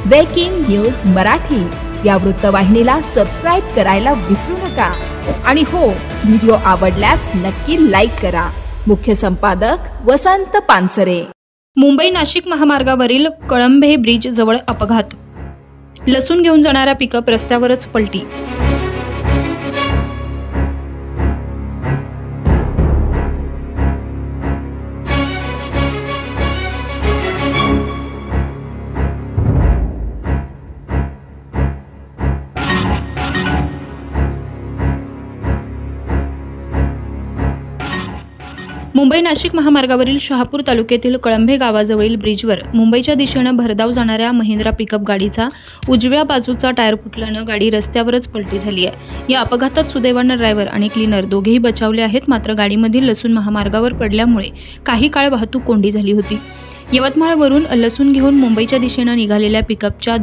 Breaking news Marathi या वृत्तवाहिनीला subscribe करायला विसरू नका आणि हो, व्हिडिओ आवडल्यास नक्की लाईक करा। मुख्य संपादक वसंत पानसरे। मुंबई नाशिक महामार्गावरील कळंभे ब्रिज जवळ अपघात, लसूण घेऊन जाणारा पिकअप रस्त्यावरच पलटी। मुंबई नाशिक महामार्गावरील शहापूर तालुक्यातील कळंभे गावाजवळील ब्रिजवर मुंबईच्या दिशेने भरधाव जाणाऱ्या महिंद्रा पिकअप गाडीचा उजव्या बाजूचा टायर फुटल्याने गाडी रस्त्यावरच पलटी झाली आहे। या अपघातात सुदैवाने ड्रायव्हर आणि क्लीनर दोघेही बचावले आहेत, मात्र गाडीमधील लसूण महामार्गावर पडल्यामुळे काही काळ वाहतूक कोंडी झाली होती। यवतमाळवरून लसूण घेऊन मुंबईच्या दिशेने निघालेल्या पिकअपच्या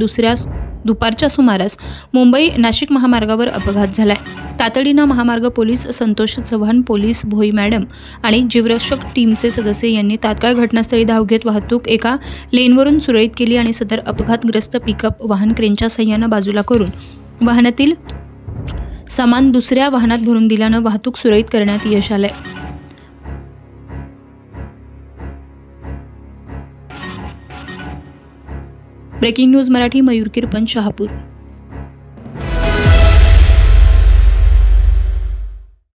दुपारच्या सुमारास मुंबई नाशिक महामार्गावर अपघात झालाय। तातडीने महामार्ग पोलीस संतोष चव्हाण, पोलीस भोई मॅडम आणि जीवरक्षक टीमचे सदस्य यांनी तात्काळ घटनास्थळी धाव घेत वाहतूक एका लेनवरून सुरळीत केली आणि सदर अपघातग्रस्त पिकअप वाहन क्रेनच्या सहाय्याने बाजूला करून वाहनातील सामान दुसऱ्या वाहनात भरून दिल्याने वाहतूक सुरळीत करण्यात यश आले। Breaking news Marathi, Mayur Kirpan, Shahapur.